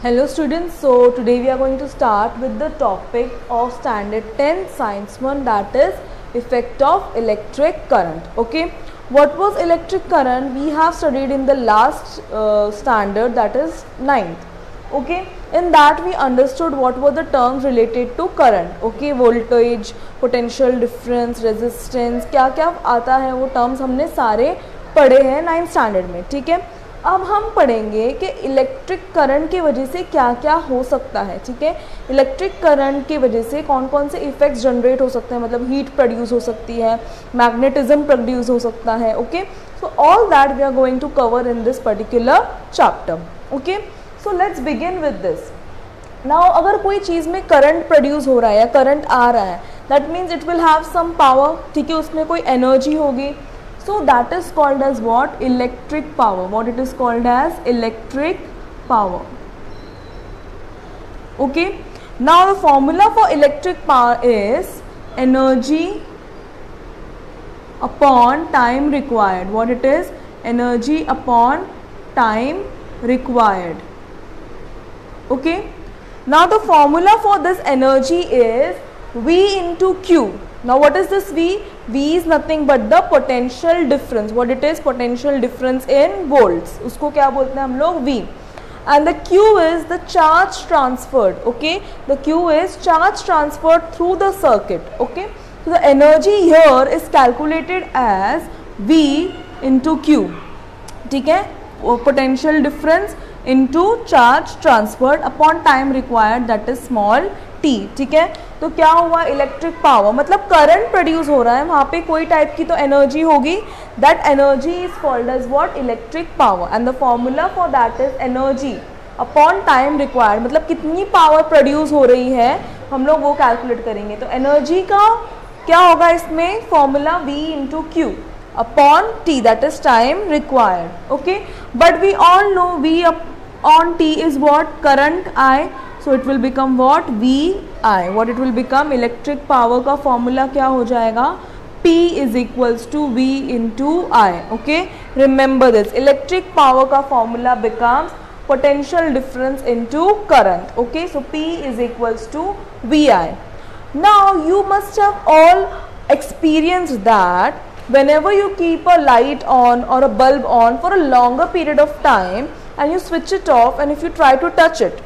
Hello students, so today we are going to start with the topic of standard 10 science 1, that is effect of electric current. Okay, what was electric current? We have studied in the last standard, that is 9th. Okay, in that we understood what were the terms related to current. Okay, voltage, potential difference, resistance, क्या क्या आता है वो terms हमने सारे पढ़े हैं 9th standard में. ठीक है, अब हम पढ़ेंगे कि इलेक्ट्रिक करंट की वजह से क्या क्या हो सकता है. ठीक है, इलेक्ट्रिक करंट की वजह से कौन कौन से इफेक्ट्स जनरेट हो सकते हैं, मतलब हीट प्रोड्यूस हो सकती है, मैग्नेटिज्म प्रोड्यूस हो सकता है. Okay, so all that we are going to cover in this particular chapter. Okay, so let's begin with this. Now अगर कोई चीज़ में करंट प्रोड्यूस हो रहा है या करंट आ रहा है, that means it will have some power. ठीक है, उसमें कोई एनर्जी होगी. So that is called as what? Electric power. What it is called as? Electric power. Okay. Now the formula for electric power is energy upon time required. What it is? Energy upon time required. Okay. Now the formula for this energy is V into Q. Now what is this V? V is nothing but the potential difference. What it is? Potential difference in volts. उसको क्या बोलते हैं हम लोग? V. And the Q is the charge transferred. Okay, the Q is charge transferred through the circuit. Okay, so the energy here is calculated as V into Q. ठीक है, potential difference into charge transferred upon time required, that is small t. ठीक है, तो क्या हुआ? Electric power मतलब current produce हो रहा है, वहाँ पे कोई टाइप की तो एनर्जी होगी. That energy is called as what? Electric power. And the formula for that is energy upon time required. मतलब कितनी पावर प्रोड्यूस हो रही है हम लोग वो कैलकुलेट करेंगे. तो एनर्जी का क्या होगा इसमें? Formula V into Q upon T, that is time required. Okay, but we all know V on T is what? Current I. So it will become what? VI. What it will become? Electric power का formula क्या हो जाएगा? P is equals to V into I. Okay, remember this. Electric power का formula becomes potential difference into current. Okay, so P is equals to VI. Now you must have all experienced that whenever you keep a light on or a bulb on for a longer period of time and you switch it off and if you try to touch it,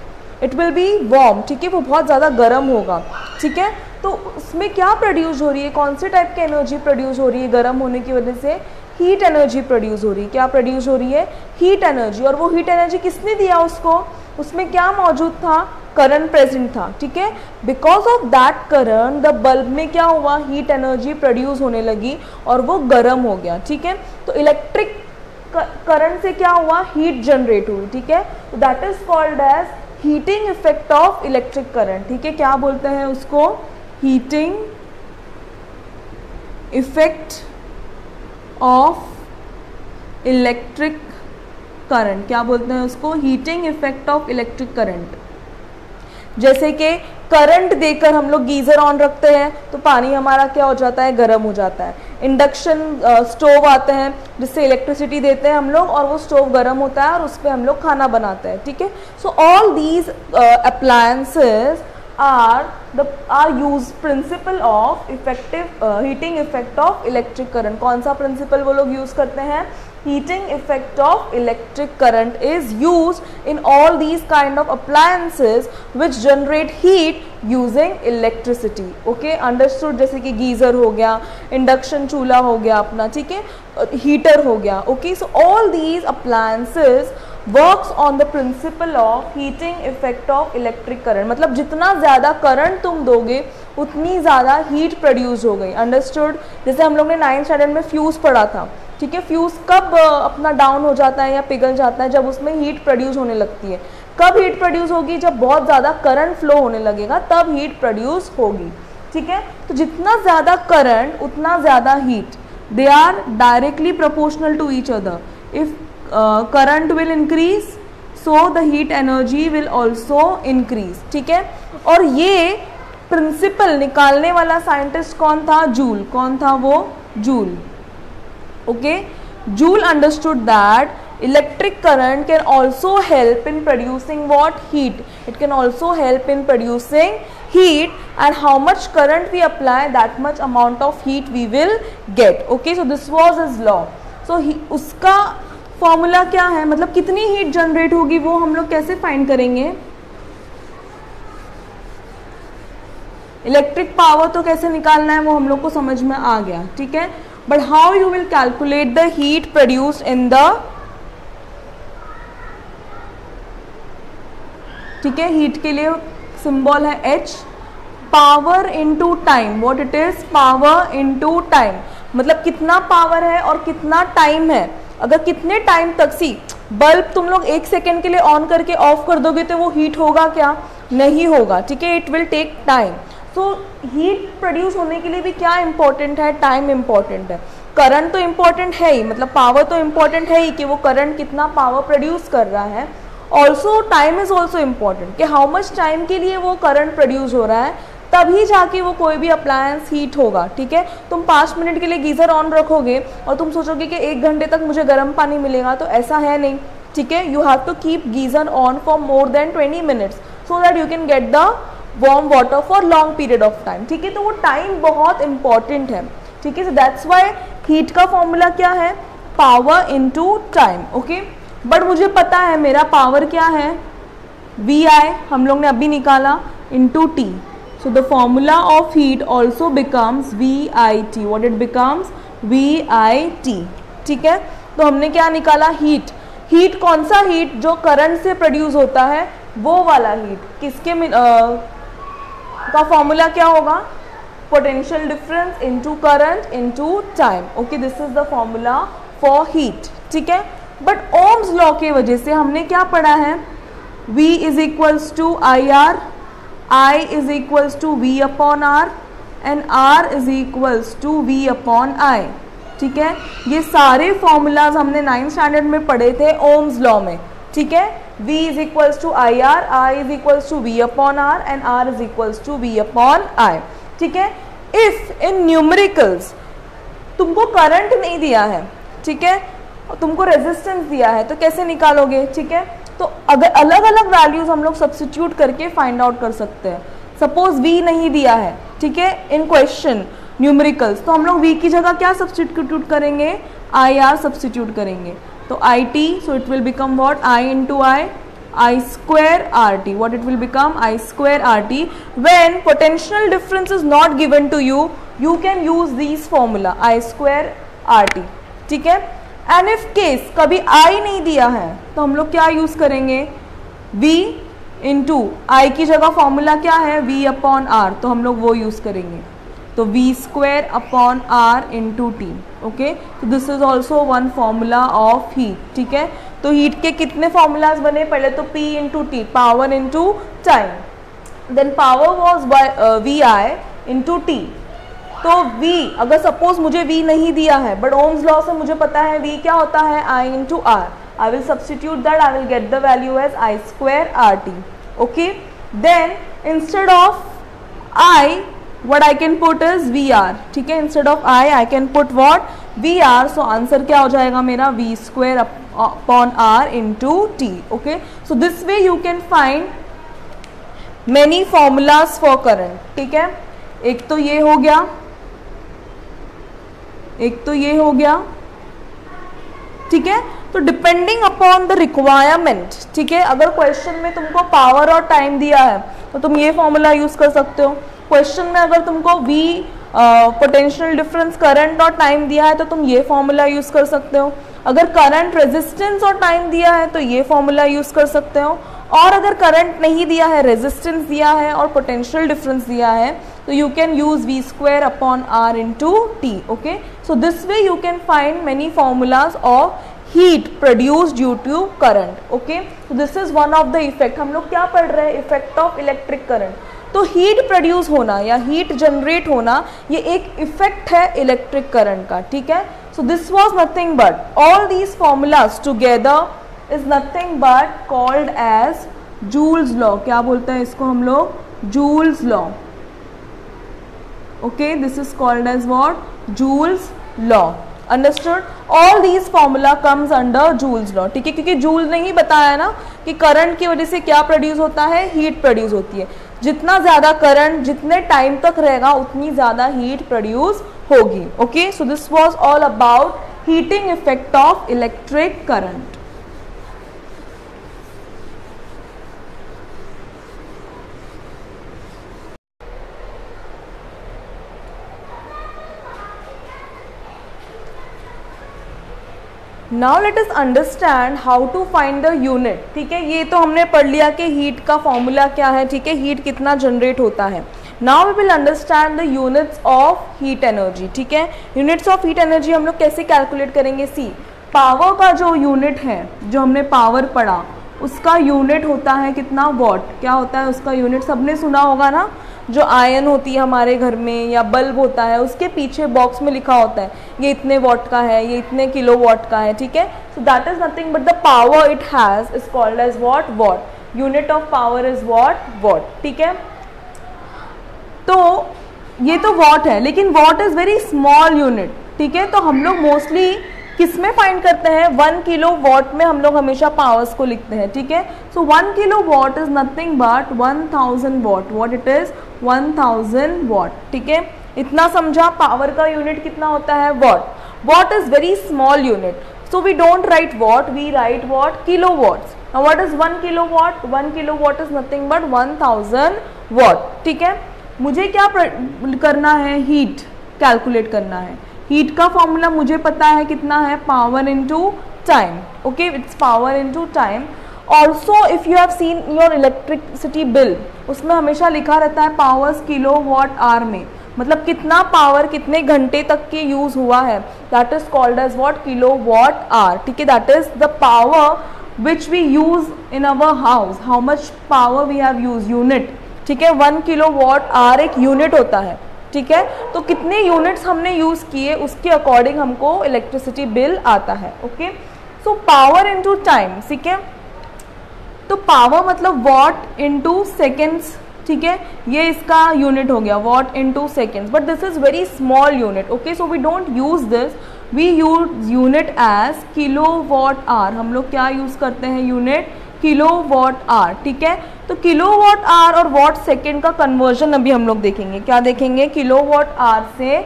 it will be warm. ठीक है, वो बहुत ज़्यादा गर्म होगा. ठीक है, तो उसमें क्या प्रोड्यूस हो रही है? कौन से टाइप की एनर्जी प्रोड्यूस हो रही है? गर्म होने की वजह से हीट एनर्जी प्रोड्यूस हो रही है. क्या प्रोड्यूस हो रही है? Heat energy. और वो हीट एनर्जी किसने दिया उसको? उसमें क्या मौजूद था? करंट प्रेजेंट था. ठीक है, because of that current the bulb में क्या हुआ? हीट एनर्जी प्रोड्यूस होने लगी और वो गर्म हो गया. ठीक है, तो इलेक्ट्रिक करंट से क्या हुआ? हीट जनरेट हुई. ठीक है, तो that is called as heating effect of electric current. ठीक है, क्या बोलते हैं उसको? Heating effect of electric current. क्या बोलते हैं उसको? Heating effect of electric current. जैसे कि करंट देकर हम लोग गीज़र ऑन रखते हैं तो पानी हमारा क्या हो जाता है? गर्म हो जाता है. इंडक्शन स्टोव आते हैं जिससे इलेक्ट्रिसिटी देते हैं हम लोग और वो स्टोव गर्म होता है और उस पर हम लोग खाना बनाते हैं. ठीक है, so all these appliances are use principle of effective heating effect of electric current. कौन सा प्रिंसिपल वो लोग यूज करते हैं? Heating effect of electric current is used in all these kind of appliances which generate heat using electricity. Okay, understood? जैसे कि geyser हो गया, इंडक्शन चूल्हा हो गया अपना. ठीक है, हीटर हो गया. Okay, so all these appliances works on the principle of heating effect of electric current. मतलब जितना ज़्यादा करंट तुम दोगे उतनी ज़्यादा हीट प्रोड्यूस हो गई. अंडरस्टूड? जैसे हम लोग ने 9th स्टैंडर्ड में फ्यूज़ पढ़ा था. ठीक है, फ्यूज़ कब अपना डाउन हो जाता है या पिघल जाता है? जब उसमें हीट प्रोड्यूस होने लगती है. कब हीट प्रोड्यूस होगी? जब बहुत ज़्यादा करंट फ्लो होने लगेगा तब हीट प्रोड्यूस होगी. ठीक है, तो जितना ज़्यादा करंट उतना ज़्यादा heat. They are directly proportional to each other. If current will increase so the heat energy will also increase. ठीक है, और ये प्रिंसिपल निकालने वाला साइंटिस्ट कौन था? जूल. कौन था वो? Joule. Okay, Joule understood that electric current can also help in producing what? Heat. It can also help in producing heat, and how much current we apply, that much amount of heat we will get. Okay, so this was his law. So उसका formula क्या है, मतलब कितनी heat generate होगी वो हम लोग कैसे फाइंड करेंगे? इलेक्ट्रिक पावर तो कैसे निकालना है वो हम लोग को समझ में आ गया, ठीक है. But how you will calculate the heat produced in the, ठीक है, हीट के लिए सिंबल है H. Power into time, what it is? Power into time, मतलब कितना पावर है और कितना टाइम है. अगर कितने टाइम तक, सी बल्ब तुम लोग 1 सेकेंड के लिए ऑन करके ऑफ कर दोगे तो वो हीट होगा क्या? नहीं होगा, ठीक है. It will take time. So heat produce होने के लिए भी क्या इंपॉर्टेंट है? टाइम इंपॉर्टेंट है. करंट तो इंपॉर्टेंट है ही, मतलब पावर तो इंपॉर्टेंट है ही कि वो करंट कितना पावर प्रोड्यूस कर रहा है. Also time is also important कि हाउ मच टाइम के लिए वो करंट प्रोड्यूस हो रहा है, तभी जाके वो कोई भी अप्लायंस हीट होगा, ठीक है. तुम 5 मिनट के लिए गीज़र ऑन रखोगे और तुम सोचोगे कि 1 घंटे तक मुझे गर्म पानी मिलेगा, तो ऐसा है नहीं, ठीक है. You have to keep geyser on for more than 20 minutes so that you can get the warm water for long period of time, ठीक है. तो वो टाइम बहुत इंपॉर्टेंट है, ठीक है. सो दैट्स वाई हीट का फॉर्मूला क्या है? Power into time. Okay, but मुझे पता है मेरा पावर क्या है? VI हम लोग ने अभी निकाला into T. So the formula of heat also becomes VIT. What it becomes? VIT. ठीक है, तो हमने क्या निकाला? हीट. हीट कौन सा हीट? जो करंट से प्रोड्यूस होता है वो वाला हीट. किसके का फॉर्मूला क्या होगा? Potential difference into current into time. Okay, this is the formula for heat, ठीक है. बट ओम्स लॉ के वजह से हमने क्या पढ़ा है? V is equals to IR, I is equals to V upon R and R is equals to V upon I. ठीक है, ये सारे फॉर्मूलाज हमने 9th स्टैंडर्ड में पढ़े थे ओम्स लॉ में, ठीक है. V is equals to IR, I is equals to V upon R and R is equals to V upon I. ठीक है. If in न्यूमेरिकल्स तुमको करंट नहीं दिया है, ठीक है, तुमको रेजिस्टेंस दिया है, तो कैसे निकालोगे? ठीक है, तो अगर अलग अलग वैल्यूज हम लोग सब्स्टिट्यूट करके फाइंड आउट कर सकते हैं. सपोज V नहीं दिया है, ठीक है, इन क्वेश्चन न्यूमेरिकल्स, तो हम लोग V की जगह क्या सब्स्टिट्यूट करेंगे? IR सब्स्टिट्यूट करेंगे. तो IT, so it will become what? I into I square RT. What it will become? I square RT. When potential difference is not given to you, you can use these formula I square RT. ठीक है. And if case कभी I नहीं दिया है तो हम लोग क्या यूज करेंगे? V इंटू आई की जगह फॉर्मूला क्या है? V अपॉन R, तो हम लोग वो यूज करेंगे. तो V square upon R into T. Okay, तो this is also one formula of heat. ठीक है, तो हीट के कितने फॉर्मूलाज बने? पहले तो P into T, power into time, then power was VI into T. तो V, अगर सपोज मुझे V नहीं दिया है बट ओम्स लॉ से मुझे पता है V क्या होता है? I into R. I will substitute that, I will get the value as I square RT. Okay, then instead of I, what I can put is VR. ठीक है, instead of I can put what? VR. So answer क्या हो जाएगा मेरा? V square upon R into T. Okay, so this way you can find many formulas for current. ठीक है, एक तो ये हो गया, एक तो ये हो गया. ठीक है, तो डिपेंडिंग अपॉन द रिक्वायरमेंट, ठीक है, अगर क्वेश्चन में तुमको पावर और टाइम दिया है तो तुम ये फॉर्मूला यूज कर सकते हो. क्वेश्चन में अगर तुमको V पोटेंशियल डिफरेंस करंट और टाइम दिया है तो तुम ये फॉर्मूला यूज कर सकते हो. अगर करंट रेजिस्टेंस और टाइम दिया है तो ये फॉर्मूला यूज कर सकते हो. और अगर करंट नहीं दिया है, रेजिस्टेंस दिया है और पोटेंशियल डिफरेंस दिया है, तो you can use V square upon R into T. Okay, so this way you can find many formulas of heat produced due to current. Okay, so this is one of the effect. हम लोग क्या पढ़ रहे हैं? Effect of electric current. तो heat produce होना या heat generate होना ये एक इफेक्ट है इलेक्ट्रिक करंट का. ठीक है, so this was nothing but all these formulas together is nothing but called as Joule's law. क्या बोलते हैं इसको हम लोग? Joule's law. Okay, this is called as what? Joule's law. Understood? All these formula comes under Joule's law, ठीक है, क्योंकि joule ने ही बताया ना कि करंट की वजह से क्या प्रोड्यूस होता है, हीट प्रोड्यूस होती है। जितना ज़्यादा करंट जितने टाइम तक रहेगा उतनी ज़्यादा हीट प्रोड्यूस होगी। Okay, so this was all about heating effect of electric current. Now let us understand how to find the unit, ठीक है। ये तो हमने पढ़ लिया कि हीट का फॉर्मूला क्या है, ठीक है, हीट कितना जनरेट होता है। Now we will understand the units of heat energy, ठीक है। यूनिट्स ऑफ हीट एनर्जी हम लोग कैसे कैलकुलेट करेंगे? सी, पावर का जो यूनिट है, जो हमने पावर पढ़ा, उसका यूनिट होता है कितना, वॉट। क्या होता है उसका यूनिट? सबने सुना होगा ना, जो आयन होती है हमारे घर में या बल्ब होता है, उसके पीछे बॉक्स में लिखा होता है ये इतने वॉट का है, ये इतने किलो वॉट का है, ठीक है। So that is nothing but the power it has is called as watt, watt. Unit of power is watt, watt, ठीक है। तो ये तो वॉट है, लेकिन watt is very small unit, ठीक है। तो हम लोग मोस्टली किस में फाइंड करते हैं? 1 किलो वॉट में हम लोग हमेशा पावर्स को लिखते हैं, ठीक है। सो 1 kilo watt is nothing but 1000 what. What it is? 1000 watt, ठीक है। इतना समझा? पावर का यूनिट कितना होता है? Watt. Watt is very small unit, so we don't write watt, we write watt, kilo watts. Now what is 1 kilo watt? 1 kilo watt is nothing but 1000 watt, ठीक है। मुझे क्या करना है? हीट कैलकुलेट करना है। हीट का फॉर्मूला मुझे पता है कितना है, power into time. Okay, it's power into time. Also if you have seen your electricity bill, उसमें हमेशा लिखा रहता है पावर्स किलो वॉट आवर में, मतलब कितना पावर कितने घंटे तक के यूज हुआ है, that is called as watt, kilo watt hour, ठीक है। That is the power which we use in our house, how much power we have use, unit, ठीक है। 1 किलो वॉट आवर एक यूनिट होता है, ठीक है। तो कितने यूनिट्स हमने यूज किए उसके अकॉर्डिंग हमको इलेक्ट्रिसिटी बिल आता है। Okay, so power into time, ठीक है। तो पावर मतलब वॉट इनटू सेकेंड्स, ठीक है, ये इसका यूनिट हो गया, watt into seconds. But this is very small unit, okay, so we don't use this, we use unit as kilo watt hour. हम लोग क्या यूज करते हैं? यूनिट किलो वॉट आवर, ठीक है। तो किलो वॉट आवर और वॉट सेकेंड का कन्वर्जन अभी हम लोग देखेंगे। क्या देखेंगे? किलो वॉट आवर से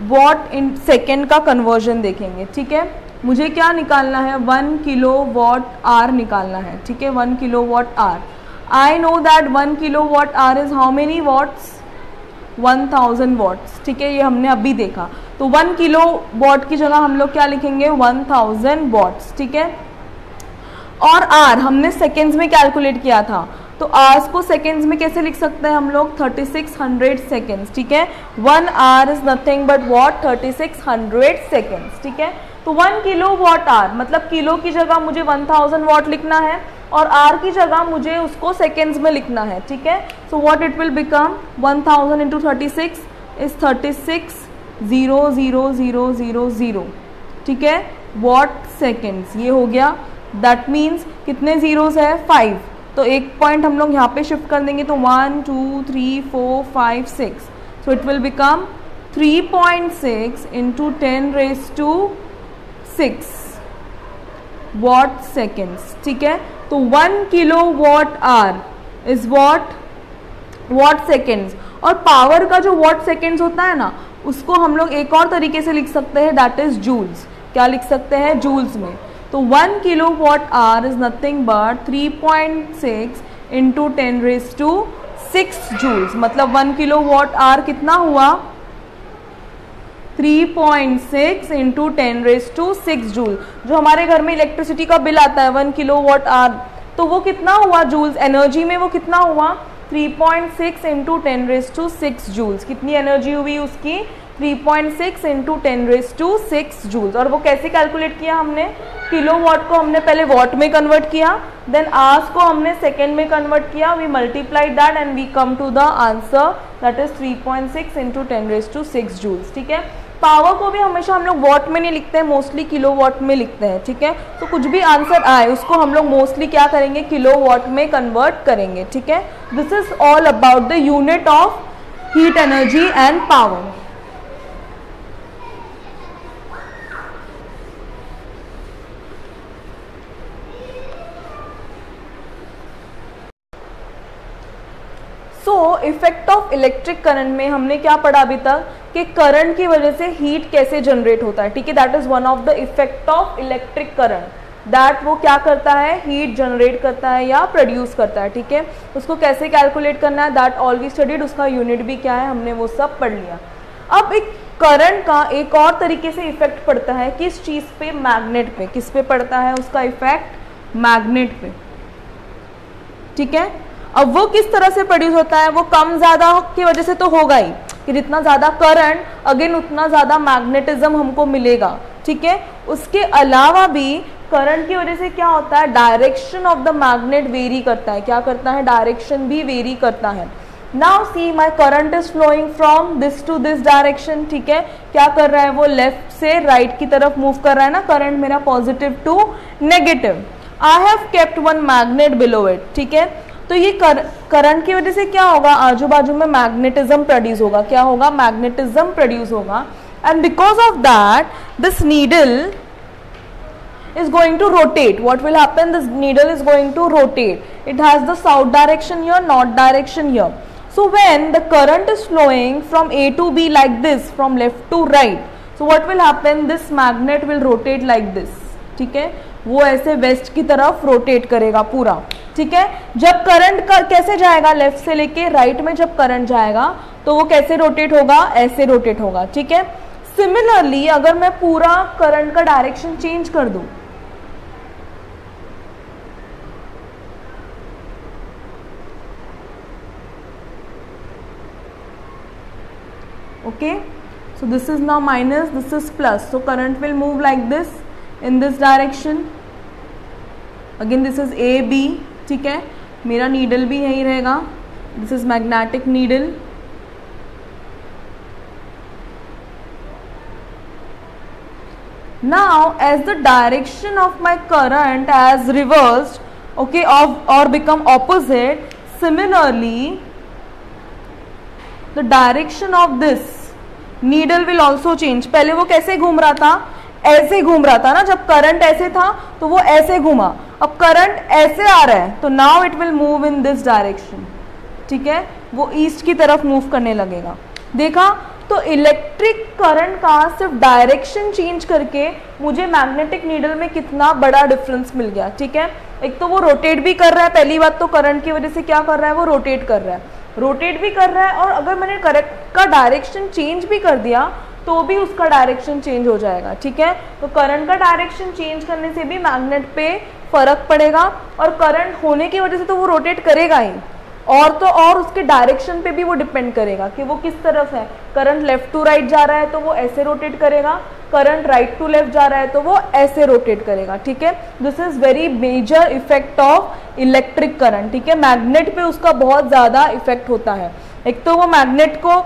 वॉट इन सेकेंड का कन्वर्जन देखेंगे, ठीक है। मुझे क्या निकालना है? 1 किलो वॉट आवर निकालना है, ठीक है। 1 kilo watt hour, I know that 1 kilo watt hour is how many watts? 1000 watts, ठीक है, ये हमने अभी देखा। तो 1 किलो वॉट की जगह हम लोग क्या लिखेंगे? 1000 वॉट्स, ठीक है। और आर हमने सेकेंड्स में कैलकुलेट किया था, तो आवर्स को सेकेंड्स में कैसे लिख सकते हैं हम लोग? 3600 सेकेंड्स, ठीक है। 1 our is nothing but what? 3600 seconds, ठीक है। तो 1 किलो वॉट आवर मतलब किलो की जगह मुझे 1000 वॉट लिखना है और आर की जगह मुझे उसको सेकेंड्स में लिखना है, ठीक है। So what it will become? 1000 into 36 is 36,000,000, ठीक है, वॉट सेकेंड्स। ये हो गया, दैट मीन्स कितने जीरोस है? 5। तो एक पॉइंट हम लोग यहाँ पे शिफ्ट कर देंगे, तो 1 2 3 4 5 6, so it will become 3.6 into 10⁻6 what seconds, ठीक है। तो 1 kilo watt hour is what seconds. और पावर का जो वॉट सेकेंड्स होता है ना, उसको हम लोग एक और तरीके से लिख सकते हैं, दैट इज जूल्स। क्या लिख सकते हैं? जूल्स में। तो 1 kilo watt hour is nothing but 3.6 into 10⁻6 joules, मतलब 1 किलो वॉट आवर कितना हुआ? 3.6 इंटू 10⁻6 जूल। जो हमारे घर में इलेक्ट्रिसिटी का बिल आता है 1 किलो वॉट आवर, तो वो कितना हुआ जूल्स? एनर्जी में वो कितना हुआ? 3.6 इंटू 10⁻6 जूल्स। कितनी एनर्जी हुई उसकी? 3.6 इंटू 10⁻6 जूल्स। और वो कैसे कैलकुलेट किया हमने? किलो वॉट को हमने पहले वॉट में कन्वर्ट किया, देन आवर्स को हमने सेकेंड में कन्वर्ट किया, we multiplied that and we come to the answer, that is 3.6 into 10⁻6 joules, ठीक है। पावर को भी हमेशा हम लोग वॉट में नहीं लिखते हैं, मोस्टली किलो वॉट में लिखते हैं, ठीक है। तो कुछ भी आंसर आए उसको हम लोग मोस्टली क्या करेंगे? किलो वॉट में कन्वर्ट करेंगे, ठीक है। This is all about the unit of heat energy and power. So effect of electric current में हमने क्या पढ़ा अभी तक कि करंट की वजह से हीट कैसे जनरेट होता है, ठीक है, that is one of the effect of electric current, that वो क्या करता है, हीट जनरेट करता है या प्रोड्यूस करता है, ठीक है, उसको कैसे कैलकुलेट करना है, दैट ऑल वी स्टडीड, उसका यूनिट भी क्या है हमने वो सब पढ़ लिया। अब एक करंट का एक और तरीके से इफेक्ट पड़ता है किस चीज़ पे, मैग्नेट पे, किस पे पड़ता है उसका इफेक्ट, मैग्नेट पे, ठीक है। अब वो किस तरह से प्रोड्यूस होता है, वो कम ज़्यादा की वजह से तो होगा ही कि जितना ज़्यादा करंट अगेन उतना ज़्यादा मैग्नेटिज्म हमको मिलेगा, ठीक है। उसके अलावा भी करंट की वजह से क्या होता है, direction of the magnet very करता है, क्या करता है, डायरेक्शन भी वेरी करता है। Now see my current is flowing from this to this direction, ठीक है, क्या कर रहा है वो लेफ्ट से राइट की तरफ मूव कर रहा है ना करंट मेरा, positive to negative. I have kept one magnet below it, ठीक है, तो ये करंट की वजह से क्या होगा, आजू बाजू में मैग्नेटिज्म प्रोड्यूस होगा, क्या होगा, मैग्नेटिज्म प्रोड्यूस होगा, and because of that this needle is going to rotate. What will happen, this needle is going to rotate, it has the south direction here, north direction here. So when the current is flowing from A to B like this, from left to right, so what will happen, this magnet will rotate like this, ठीक है, वो ऐसे waste की तरफ rotate करेगा पूरा, ठीक है। जब करंट का कैसे जाएगा, लेफ्ट से लेके राइट में जब करंट जाएगा तो वो कैसे रोटेट होगा, ऐसे रोटेट होगा, ठीक है। सिमिलरली अगर मैं पूरा करंट का डायरेक्शन चेंज कर दूं, okay, so this is now minus, this is plus, so current will move like this in this direction, again this is A B, ठीक है, मेरा नीडल भी यही रहेगा, this is magnetic needle, now as the direction of my current as reversed, okay, or become opposite, similarly the direction of this needle will also change। पहले वो कैसे घूम रहा था, ऐसे घूम रहा था ना, जब करंट ऐसे था तो वो ऐसे घूमा, अब करंट ऐसे आ रहा है तो now it will move in this direction, ठीक है, वो ईस्ट की तरफ मूव करने लगेगा। देखा, तो इलेक्ट्रिक करंट का सिर्फ डायरेक्शन चेंज करके मुझे मैग्नेटिक नीडल में कितना बड़ा डिफरेंस मिल गया, ठीक है। एक तो वो रोटेट भी कर रहा है, पहली बात तो करंट की वजह से क्या कर रहा है, वो रोटेट कर रहा है, रोटेट भी कर रहा है, और अगर मैंने करंट का डायरेक्शन चेंज भी कर दिया तो भी उसका डायरेक्शन चेंज हो जाएगा, ठीक है। तो करंट का डायरेक्शन चेंज करने से भी मैग्नेट पे फर्क पड़ेगा, और करंट होने की वजह से तो वो रोटेट करेगा ही, और तो और उसके डायरेक्शन पे भी वो डिपेंड करेगा कि वो किस तरफ है, करंट लेफ्ट टू राइट जा रहा है तो वो ऐसे रोटेट करेगा, करंट राइट टू लेफ्ट जा रहा है तो वो ऐसे रोटेट करेगा, ठीक है। This is very major effect of electric current, ठीक है, मैग्नेट पे उसका बहुत ज़्यादा इफेक्ट होता है। एक तो वो मैग्नेट को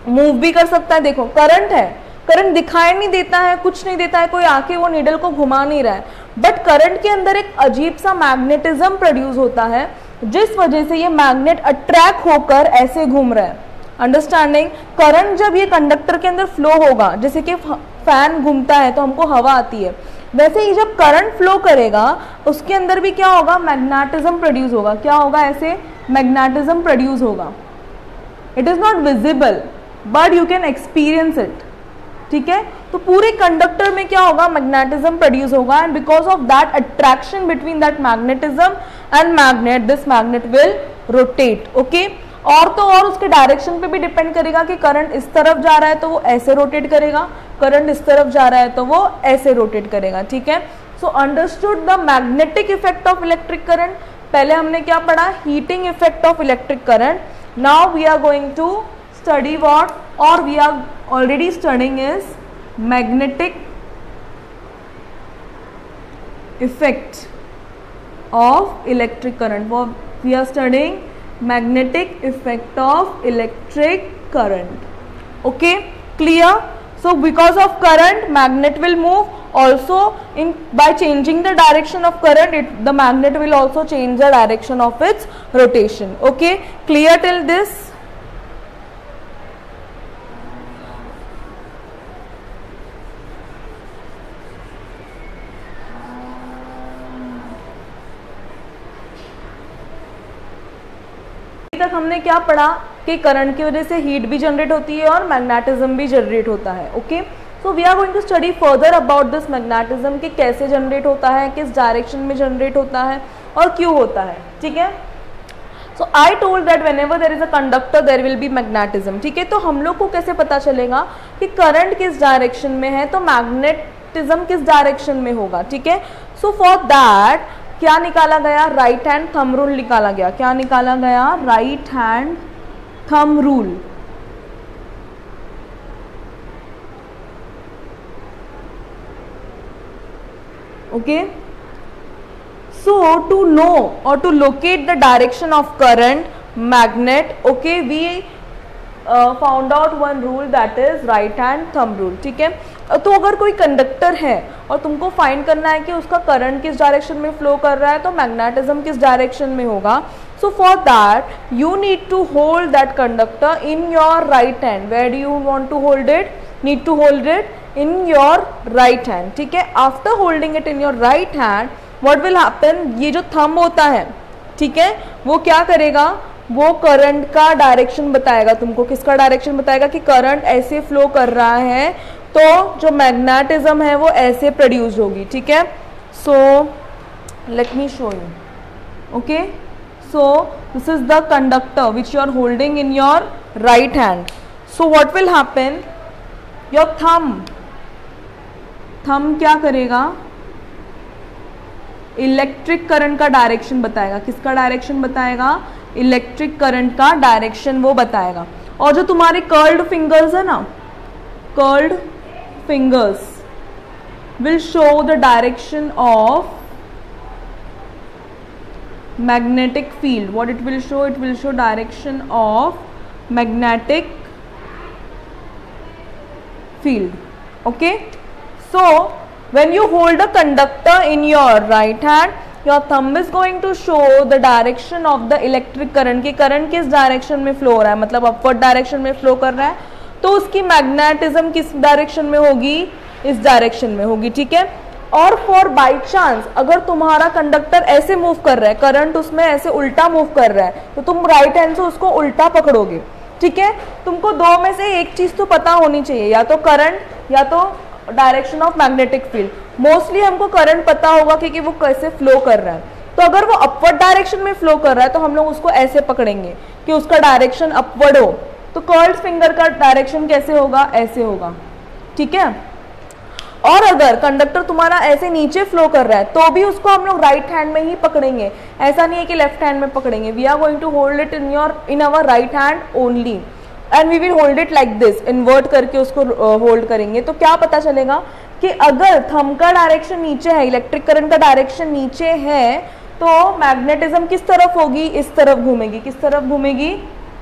मूव भी कर सकता है, देखो करंट है, करंट दिखाई नहीं देता है, कुछ नहीं देता है, कोई आके वो नीडल को घुमा नहीं रहा है, बट करंट के अंदर एक अजीब सा मैग्नेटिज्म प्रोड्यूस होता है जिस वजह से ये मैग्नेट अट्रैक्ट होकर ऐसे घूम रहा है। अंडरस्टैंडिंग, करंट जब ये कंडक्टर के अंदर फ्लो होगा, जैसे कि फैन घूमता है तो हमको हवा आती है, वैसे ही जब करंट फ्लो करेगा उसके अंदर भी क्या होगा, मैग्नेटिज्म प्रोड्यूस होगा, क्या होगा, ऐसे मैग्नेटिज्म प्रोड्यूस होगा। It is not visible but you can experience it, ठीक है। तो पूरे कंडक्टर में क्या होगा, मैग्नेटिज्म प्रोड्यूस होगा, and because of that attraction between that magnetism and magnet, this magnet will rotate, okay. और तो और उसके डायरेक्शन पे भी डिपेंड करेगा कि करंट इस तरफ जा रहा है तो वो ऐसे रोटेट करेगा, करंट इस तरफ जा रहा है तो वो ऐसे रोटेट करेगा, ठीक है। So understood the magnetic effect of electric current. पहले हमने क्या पढ़ा, heating effect of electric current. Now we are going to study what, or we are already studying is magnetic effect of electric current. We are studying magnetic effect of electric current, okay, clear? So because of current, magnet will move, also in by changing the direction of current, the magnet will also change the direction of its rotation, okay, clear till this? तक हमने क्या पढ़ा कि current की वजह से heat भी generate होती है और मैग्नेटिज्म भी जनरेट होता है. Okay, so we are going to study further about this magnetism कि कैसे जनरेट होता है, किस डायरेक्शन में जनरेट होता है और क्यों होता है. ठीक है, so I told that whenever there is a conductor there will be magnetism. ठीक है, तो हम लोग को कैसे पता चलेगा कि करंट किस डायरेक्शन में है तो मैग्नेटिज्म किस डायरेक्शन में होगा. ठीक है, सो फॉर दैट क्या निकाला गया, राइट हैंड थंब रूल निकाला गया. क्या निकाला गया, right hand thumb rule. Okay, so to know or to locate the direction of current magnet, okay, we found out one rule, that is right hand thumb rule. ठीक है, तो अगर कोई कंडक्टर है और तुमको फाइंड करना है कि उसका करंट किस डायरेक्शन में फ्लो कर रहा है तो मैग्नेटिज्म किस डायरेक्शन में होगा. So for that you need to hold that conductor in your right hand. Where do you want to hold it, need to hold it in your right hand. ठीक है, after holding it in your right hand what will happen, ये जो thumb होता है, ठीक है, वो क्या करेगा, वो करंट का डायरेक्शन बताएगा तुमको. किसका डायरेक्शन बताएगा कि करंट ऐसे फ्लो कर रहा है तो जो मैग्नेटिज्म है वो ऐसे प्रोड्यूस होगी. ठीक है, so let me show you. Okay, so this is the conductor which you are holding in your right hand. So what will happen, your thumb क्या करेगा, इलेक्ट्रिक करंट का डायरेक्शन बताएगा. किसका डायरेक्शन बताएगा, इलेक्ट्रिक करंट का direction वो बताएगा. और जो तुम्हारे कर्ल्ड फिंगर्स है ना, curled fingers will show the direction of magnetic field. What it will show, it will show direction of magnetic field. Okay, so when you hold a conductor in your right hand, your thumb is going to show the direction of the electric current कि current किस direction में flow हो रहा है, मतलब upward direction में flow कर रहा है, तो उसकी मैग्नेटिज्म किस डायरेक्शन में होगी, इस डायरेक्शन में होगी. ठीक है, और फॉर बाई चांस अगर तुम्हारा कंडक्टर ऐसे मूव कर रहा है, करंट उसमें ऐसे उल्टा मूव कर रहा है, तो तुम राइट हैंड से उसको उल्टा पकड़ोगे. ठीक है, तुमको दो में से एक चीज तो पता होनी चाहिए, या तो करंट या तो direction of magnetic field. Mostly हमको करंट पता होगा कि वो कैसे फ्लो कर रहा है, तो अगर वो अपवर्ड डायरेक्शन में फ्लो कर रहा है तो हम लोग उसको ऐसे पकड़ेंगे कि उसका डायरेक्शन अपवर्ड हो. तो कर्ल्ड फिंगर का डायरेक्शन कैसे होगा, ऐसे होगा. ठीक है, और अगर कंडक्टर तुम्हारा ऐसे नीचे फ्लो कर रहा है तो भी उसको हम लोग राइट हैंड में ही पकड़ेंगे. ऐसा नहीं है कि लेफ्ट हैंड में पकड़ेंगे. We are going to hold it in our right hand only and we will hold it like this. Invert करके उसको होल्ड करेंगे तो क्या पता चलेगा कि अगर थंब का डायरेक्शन नीचे है, इलेक्ट्रिक करंट का डायरेक्शन नीचे है, तो मैग्नेटिज्म किस तरफ होगी, इस तरफ घूमेगी. किस तरफ घूमेगी,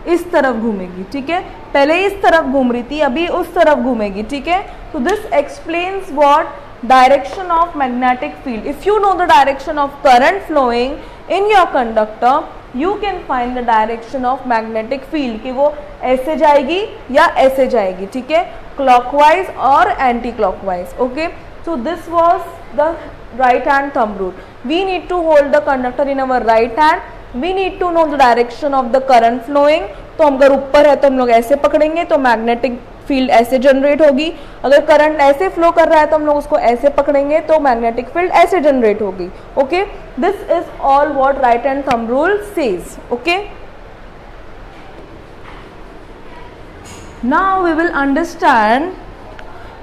इस तरफ घूमेगी. ठीक है, पहले इस तरफ घूम रही थी, अभी उस तरफ घूमेगी. ठीक है, तो this explains what, direction of magnetic field. If you know the direction of current flowing in your conductor, you can find the direction of magnetic field कि वो ऐसे जाएगी या ऐसे जाएगी. ठीक है, क्लॉकवाइज और anti clockwise. Okay, so this was the right hand thumb rule. We need to hold the conductor in our right hand. We need to know the direction of the current flowing. तो अगर ऊपर है तो हम लोग ऐसे पकड़ेंगे तो मैग्नेटिक फील्ड ऐसे जनरेट होगी. अगर करंट ऐसे फ्लो कर रहा है तो हम लोग उसको ऐसे पकड़ेंगे तो मैग्नेटिक फील्ड ऐसे जनरेट होगी. Okay, this is all what right hand thumb rule says. Okay, now we will understand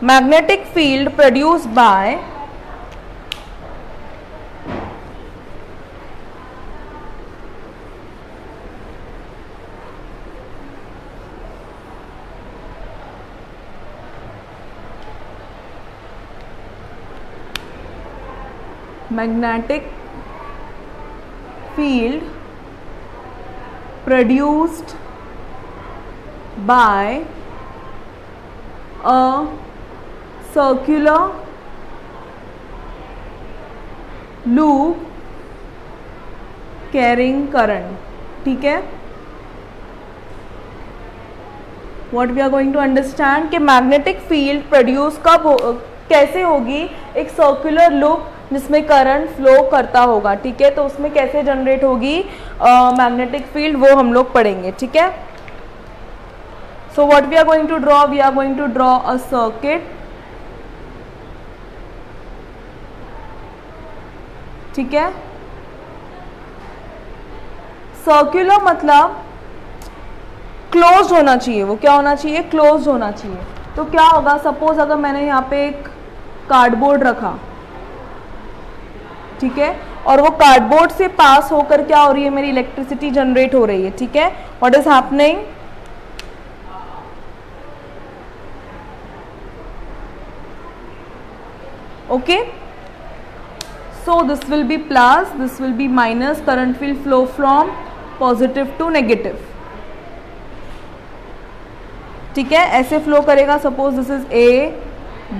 magnetic field produced by magnetic field produced by a circular loop carrying current. ठीक है, what we are going to understand कि magnetic field produce कब कैसे होगी, एक circular loop जिसमें current flow करता होगा, ठीक है। तो उसमें कैसे जनरेट होगी मैग्नेटिक फील्ड, वो हम लोग पढ़ेंगे, ठीक है। So what we are going to draw, we are going to draw a circuit, ठीक है। सर्कुलर मतलब क्लोज होना चाहिए, वो क्या होना चाहिए, क्लोज होना चाहिए। तो क्या होगा, सपोज अगर मैंने यहाँ पे एक कार्डबोर्ड रखा, ठीक है, और वो कार्डबोर्ड से पास होकर क्या हो रही है, मेरी इलेक्ट्रिसिटी जनरेट हो रही है, ठीक है। What is happening, okay. So this will be plus, this will be minus, current will flow from positive to negative, ठीक है, ऐसे फ्लो करेगा। Suppose this is A,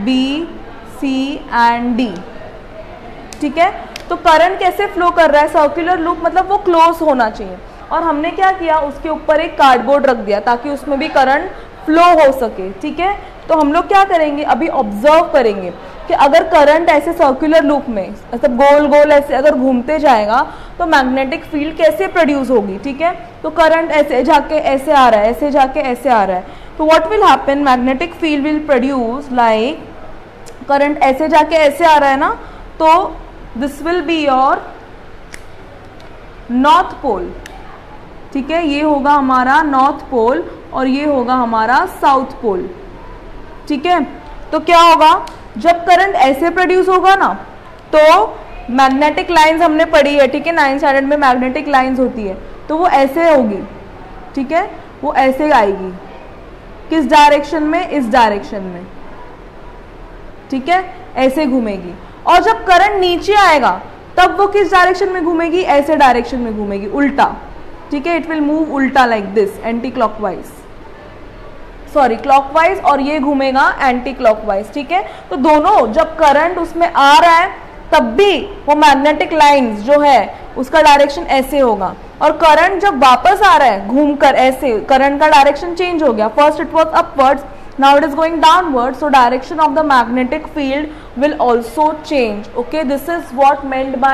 B, C and D, ठीक है। तो करंट कैसे फ्लो कर रहा है, सर्कुलर लूप मतलब वो क्लोज होना चाहिए। और हमने क्या किया, उसके ऊपर एक कार्डबोर्ड रख दिया ताकि उसमें भी करंट फ्लो हो सके, ठीक है। तो हम लोग क्या करेंगे, अभी ऑब्जर्व करेंगे कि अगर करंट ऐसे सर्कुलर लूप में ऐसे गोल गोल ऐसे अगर घूमते जाएगा तो मैग्नेटिक फील्ड कैसे प्रोड्यूस होगी, ठीक है। तो करंट ऐसे जाके ऐसे आ रहा है, ऐसे जाके ऐसे आ रहा है, तो what will happen, magnetic field will produce like, current ऐसे जाके ऐसे आ रहा है ना, तो this will be your north pole, ठीक है। ये होगा हमारा नॉर्थ पोल और ये होगा हमारा साउथ पोल, ठीक है। तो क्या होगा, जब करंट ऐसे प्रोड्यूस होगा ना तो मैग्नेटिक लाइंस हमने पढ़ी है, ठीक है, 9th स्टैंडर्ड में मैग्नेटिक लाइंस होती है, तो वो ऐसे होगी, ठीक है, वो ऐसे आएगी, किस डायरेक्शन में, इस डायरेक्शन में, ठीक है, ऐसे घूमेगी। और जब करंट नीचे आएगा तब वो किस डायरेक्शन में घूमेगी, ऐसे डायरेक्शन में घूमेगी, उल्टा, ठीक है। इट विल मूव उल्टा like this, anti clockwise, sorry clockwise, और ये घूमेगा एंटी क्लॉकवाइज, ठीक है। तो दोनों जब करंट उसमें आ रहा है तब भी वो मैग्नेटिक लाइंस जो है उसका डायरेक्शन ऐसे होगा, और करंट जब वापस आ रहा है घूमकर ऐसे, करंट का डायरेक्शन चेंज हो गया, first it was upwards, now it is going downwards, so direction of the magnetic field will also change, okay. This is what meant by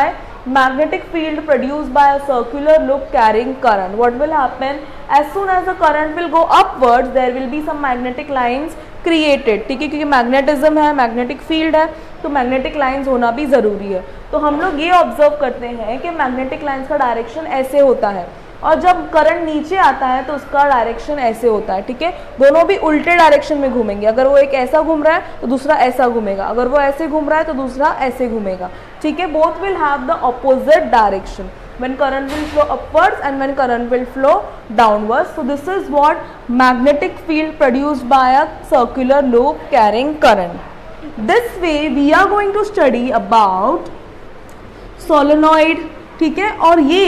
magnetic field produced by a circular loop carrying current. What will happen, as soon as the current will go upwards there will be some magnetic lines created, ठीक है, क्योंकि magnetism है, magnetic field है, तो magnetic lines होना भी जरूरी है। तो हम लोग ये ऑब्जर्व करते हैं कि मैग्नेटिक लाइंस का डायरेक्शन ऐसे होता है, और जब करंट नीचे आता है तो उसका डायरेक्शन ऐसे होता है, ठीक है। दोनों भी उल्टे डायरेक्शन में घूमेंगे, अगर वो एक ऐसा घूम रहा है तो दूसरा ऐसा घूमेगा, अगर वो ऐसे घूम रहा है तो दूसरा ऐसे घूमेगा, ठीक है। Both will have the opposite direction when current will flow upwards and when current will flow downwards. So this is what magnetic field produced by a circular loop carrying current. This way we are going to study about solenoid, ठीक है। और ये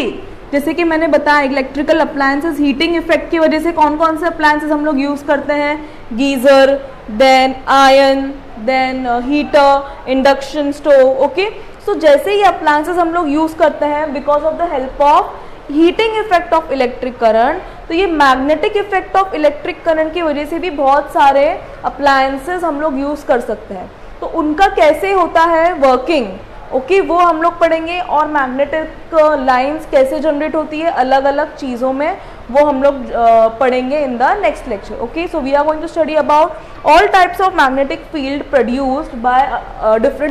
जैसे कि मैंने बताया electrical appliances, heating effect की वजह से कौन कौन से अप्लायंसेस हम लोग यूज करते हैं, geyser, then iron, then heater, induction stove, okay. So जैसे ही अप्लायंसेस हम लोग यूज करते हैं because of the help of heating effect of electric current, तो ये magnetic effect of electric current की वजह से भी बहुत सारे अप्लायंसेस हम लोग यूज कर सकते हैं। तो उनका कैसे होता है वर्किंग, ओके, वो हम लोग पढ़ेंगे। और मैग्नेटिक लाइंस कैसे जनरेट होती है अलग अलग चीज़ों में, वो हम लोग पढ़ेंगे in the next lecture, okay. So we are going to study about all types of magnetic field produced by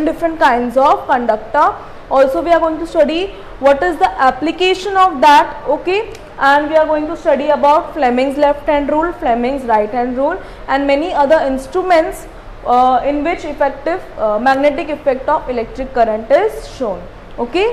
different kinds of conductor. Also we are going to study what is the application of that, okay, and we are going to study about Fleming's left hand rule, Fleming's right hand rule, and many other instruments in which effective magnetic effect of electric current is shown, okay.